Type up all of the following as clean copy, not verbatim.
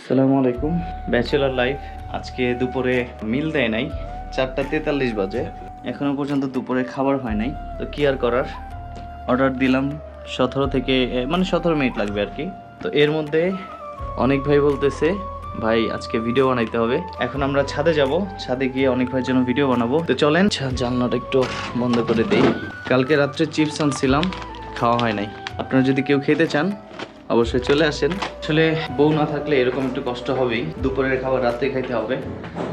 আসসালামু আলাইকুম। Bachelor life আজকে দুপুরে মিল দেয় নাই, 4:43 বাজে, এখনো পর্যন্ত দুপুরে খাবার হয় নাই। তো কি আর করার, অর্ডার দিলাম 17 মিনিট লাগবে আর কি। তো এর মধ্যে অনেক ভাই বলতেছে ভাই আজকে ভিডিও বানাইতে হবে। এখন আমরা ছাদে যাব, ছাদে গিয়ে অনেক ভাইয়ের জন্য ভিডিও বানাবো। তো চলেন জানলাটা একটু বন্ধ করে দিই। কালকে রাত্রে চিপস আনছিলাম, খাওয়া হয় নাই। আপনারা যদি কেউ খেতে চান অবশ্যই চলে আসেন। আসলে বউ না থাকলে এরকম একটু কষ্ট হবেই, দুপুরের খাবার রাতে খাইতে হবে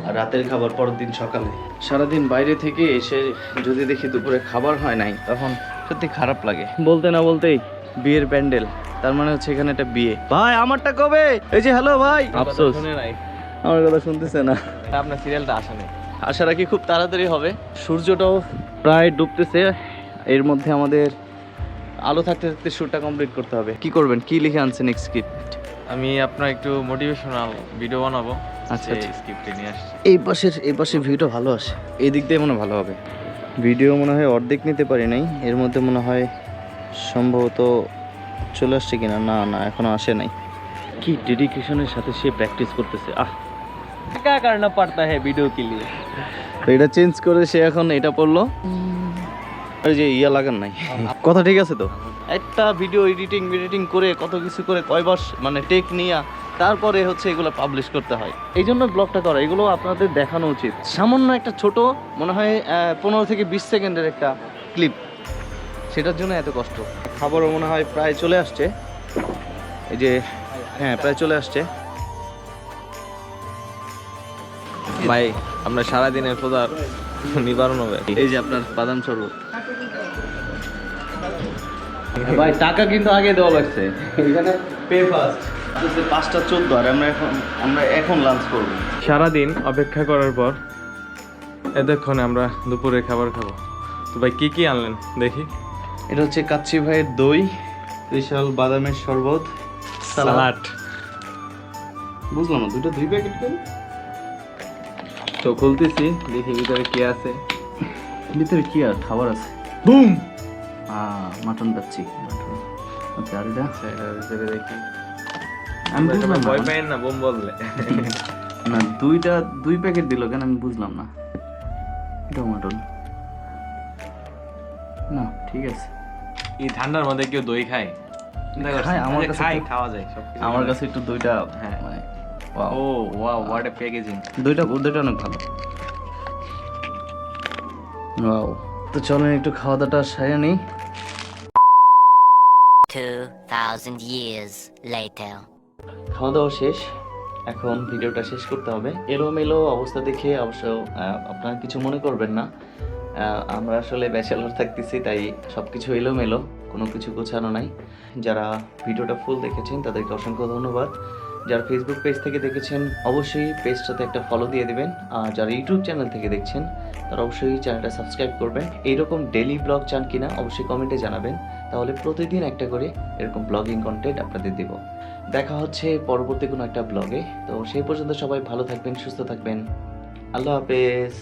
আর রাতের খাবার পরের দিন সকালে। সারাদিন বাইরে থেকে এসে যদি দেখি দুপুরে খাবার হয় নাই, তখন সত্যি খারাপ লাগে। বলতে না বলতেই বিয়ের প্যান্ডেল, তার মানে হচ্ছে এখানে একটা বিয়ে। ভাই আমারটা কবে? এই যে হ্যালো ভাই, আফসোস শুনে নাই, আমার কথা শুনতেছে না। আপনার সিরিয়ালটা আসে নাই। আশা রাখি খুব তাড়াতাড়ি হবে। সূর্যটাও প্রায় ডুবতেছে, এর মধ্যে আমাদের আলো থাকতে থাকতে শ্যুটটা কমপ্লিট করতে হবে। কি করবেন, কি লিখে আনছেন স্ক্রিপ্ট? আমি আপনার একটু মোটিভেশনাল ভিডিও বানাবো। আচ্ছা, আচ্ছা। স্ক্রিপ্টে নিয়ে আসছি। এই পাশের ভিউটা ভালো আসে, এই দিক দিয়ে মনে হয় ভালো হবে। ভিডিও মনে হয় অর্ধেক নিতে পারি নাই, এর মধ্যে মনে হয় সম্ভবত চলে আসছে কিনা। না না, এখনো আসে নাই। কি ডেডিকেশনের সাথে সে প্র্যাকটিস করতেছে। क्या करना पड़ता है वीडियो के लिए। তো এটা চেঞ্জ করে সে এখন এটা পড়লো। আর যে ইয়া লাগান নাই, কথা ঠিক আছে তো। একটা ভিডিও এডিটিং করে কত কিছু করে কয়বার মানে টেক নিয়ে তারপরে হচ্ছে এগুলো পাবলিশ করতে হয়। এই জন্য ব্লগটা করা, এগুলো আপনাদের দেখানো উচিত। সামান্য একটা ছোট মনে হয় 15 থেকে 20 সেকেন্ডের একটা ক্লিপ, সেটার জন্য এত কষ্ট। খাবারও মনে হয় প্রায় চলে আসছে, এই যে হ্যাঁ প্রায় চলে আসছে। ভাই আমরা সারাদিনের ক্ষুধার নিবারণ হবে। এই যে আপনার বাদাম শরবত। ভাই টাকা কিন্তু আগে দেওয়া লাগছে, এখানে পে ফার্স্ট। 5:14 আর আমরা এখন লাঞ্চ করব। সারাদিন অপেক্ষা করার পর এতক্ষণে আমরা দুপুরে খাবার খাবো। তো ভাই কি কি আনলেন দেখি। এটা হচ্ছে কাচ্চি ভাইয়ের দই, স্পেশাল বাদামের শরবত, সালাড। বুঝলাম না, 2 প্যাকেট করে। তো খুলতেছি, দেখি ভিতরে কি আছে। ভিতরে কি আর খাবার আছে? বুম, মাটন কাচ্চি। ওকে, আর এটা আচ্ছা, এটার ভিতরে দেখি। আমি বুঝলাম ভয় না। পাইন না বোম বললে। না, 2 প্যাকেট দিল কেন আমি বুঝলাম না। এটাও মাটন না, ঠিক আছে। এই ঠান্ডার মধ্যে কেউ দই খায়? খায়, আমার কাছে খাওয়া যায় সবকিছু। আমার কাছে একটু দইটা হ্যাঁ। মানে ও ওয়াও, হোয়াট এ প্যাকেজিং। দইটা অনেক ভালো। ওয়াও, তো চলেন একটু খাওয়া দাওয়াটা সেরে নিই। 2000 years later. খাওয়া দাওয়া শেষ, এখন ভিডিওটা শেষ করতে হবে। এলোমেলো অবস্থা দেখে অবশ্য আপনারা কিছু মনে করবেন না। আমরা আসলে ব্যাচেলর থাকতেছি, তাই সব কিছু এলোমেলো, কোনো কিছু গোছানো নাই। যারা ভিডিওটা ফুল দেখেছেন তাদেরকে অসংখ্য ধন্যবাদ। যারা ফেসবুক পেজ থেকে দেখেছেন অবশ্যই পেজটাতে একটা ফলো দিয়ে দেবেন, আর যারা ইউটিউব চ্যানেল থেকে দেখছেন তারা অবশ্যই চ্যানেলটা সাবস্ক্রাইব করবেন। এইরকম ডেইলি ব্লগ চান কিনা অবশ্যই কমেন্টে জানাবেন, তাহলে প্রতিদিন একটা করে এরকম ব্লগিং কন্টেন্ট আপনাদের দেব। দেখা হচ্ছে পরবর্তী কোনো একটা ব্লগে। তো সেই পর্যন্ত সবাই ভালো থাকবেন, সুস্থ থাকবেন। আল্লাহ হাফেজ।